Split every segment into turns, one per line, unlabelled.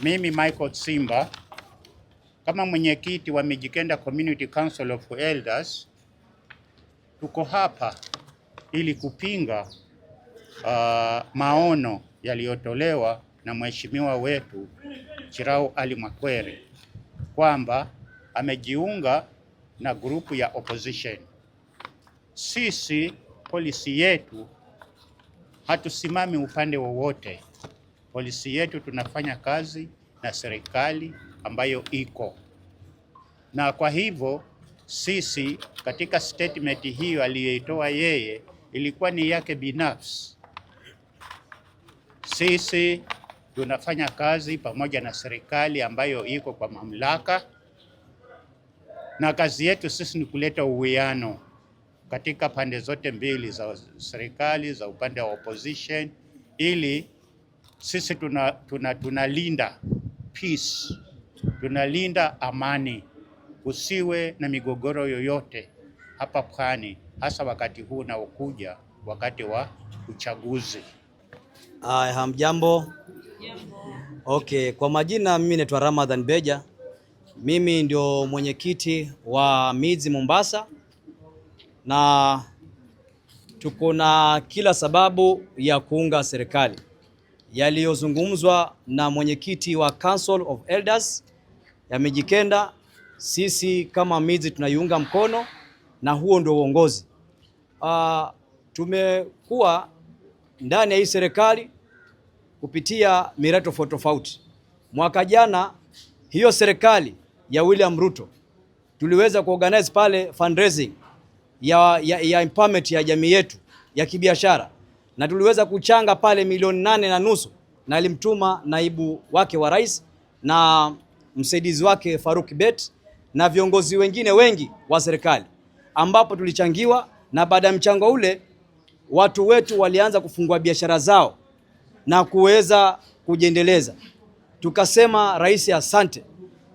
Mimi Michael Simba kama mwenyekiti wa Mijikenda Community Council of Elders tuko hapa ili kupinga maono yaliyotolewa na mheshimiwa wetu Chirau Ali Makwere kwamba amejiunga na grupu ya opposition. Sisi polisi yetu hatusimami upande wowote. Polisi yetu tunafanya kazi na serikali ambayo iko. Na kwa hivyo sisi katika statement hiyo aliyoitoa yeye ilikuwa ni yake binafsi. Sisi tunafanya kazi pamoja na serikali ambayo iko kwa mamlaka, na kazi yetu sisi ni kuleta uwiano katika pande zote mbili za serikali, za upande wa opposition, ili sisi tunalinda peace, tunalinda amani, usiwe na migogoro yoyote hapa Pwani, hasa wakati huu unaokuja, wakati wa uchaguzi.
Hamjambo. Okay, kwa majina mimi naitwa Ramadhan Beja. Mimi ndio mwenyekiti wa Midzi Mombasa, na tuko na kila sababu ya kuunga serikali. Yaliyozungumzwa na mwenyekiti wa Council of Elders ya Mijikenda, sisi kama Midzi tunaiunga mkono, na huo ndio uongozi. Tumekuwa ndani ya hii serikali kupitia miradi tofauti tofauti. Mwaka jana hiyo serikali ya William Ruto tuliweza kuorganize pale fundraising ya empowerment ya jamii yetu ya kibiashara, na tuliweza kuchanga pale milioni 8.5, na alimtuma naibu wake wa rais na msaidizi wake Faruk Bet na viongozi wengine wengi wa serikali, ambapo tulichangiwa. Na baada ya mchango ule watu wetu walianza kufungua biashara zao na kuweza kujiendeleza. Tukasema rais asante.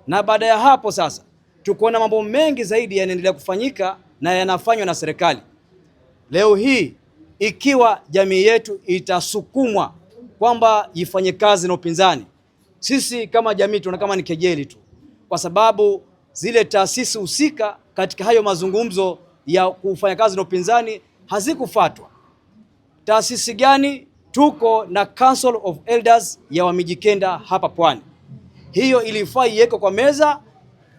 Na baada ya hapo sasa tukoona mambo mengi zaidi yanaendelea kufanyika na yanafanywa na serikali. Leo hii ikiwa jamii yetu itasukumwa kwamba ifanye kazi na upinzani, sisi kama jamii tunaona kama ni kejeli tu, kwa sababu zile taasisi husika katika hayo mazungumzo ya kufanya kazi na upinzani hazikufuatwa. Taasisi gani? Tuko na Council of Elders ya Mijikenda hapa Pwani. Hiyo ilifaa iwekwe kwa meza,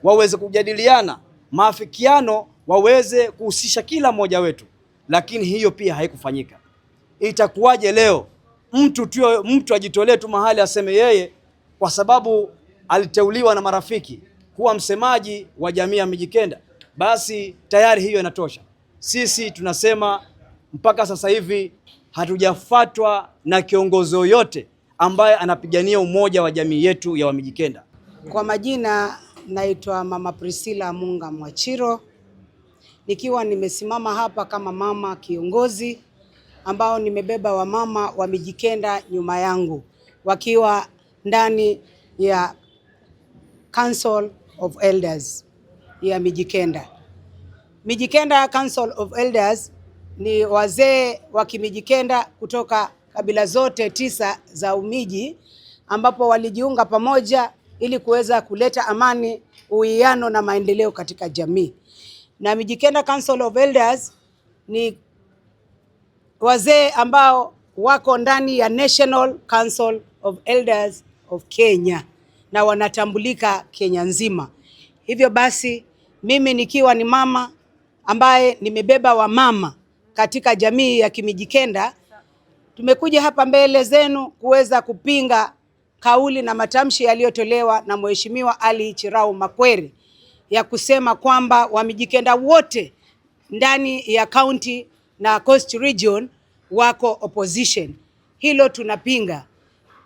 waweze kujadiliana, maafikiano, waweze kuhusisha kila mmoja wetu, lakini hiyo pia haikufanyika. Itakuwaje leo mtu ajitolee tu mahali aseme yeye kwa sababu aliteuliwa na marafiki kuwa msemaji wa jamii ya Mijikenda, basi tayari hiyo inatosha? Sisi tunasema mpaka sasa hivi hatujafuatwa na kiongozi yoyote ambaye anapigania umoja wa jamii yetu ya Mijikenda.
Kwa majina naitwa Mama Priscilla Munga Mwachiro, nikiwa nimesimama hapa kama mama kiongozi ambao nimebeba wamama wa Mijikenda nyuma yangu wakiwa ndani ya Council of Elders ya Mijikenda. Mijikenda Council of Elders ni wazee wa Kimijikenda kutoka kabila zote 9 za Umiji, ambapo walijiunga pamoja ili kuweza kuleta amani, uwiano na maendeleo katika jamii. Na Mijikenda Council of Elders ni wazee ambao wako ndani ya National Council of Elders of Kenya na wanatambulika Kenya nzima. Hivyo basi mimi nikiwa ni mama ambaye nimebeba wamama katika jamii ya Kimijikenda, tumekuja hapa mbele zenu kuweza kupinga kauli na matamshi yaliyotolewa na Mheshimiwa Ali Chirau Makwere ya kusema kwamba Wamijikenda wote ndani ya county na Coast Region wako opposition. Hilo tunapinga.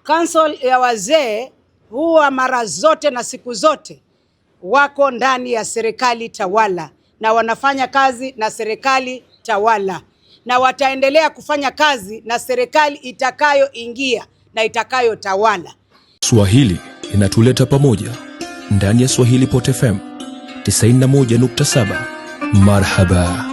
Council ya wazee huwa mara zote na siku zote wako ndani ya serikali tawala na wanafanya kazi na serikali tawala, na wataendelea kufanya kazi na serikali itakayoingia na itakayotawala.
Swahili inatuleta pamoja ndani ya Swahili Pot FM 91.7. Marhaba.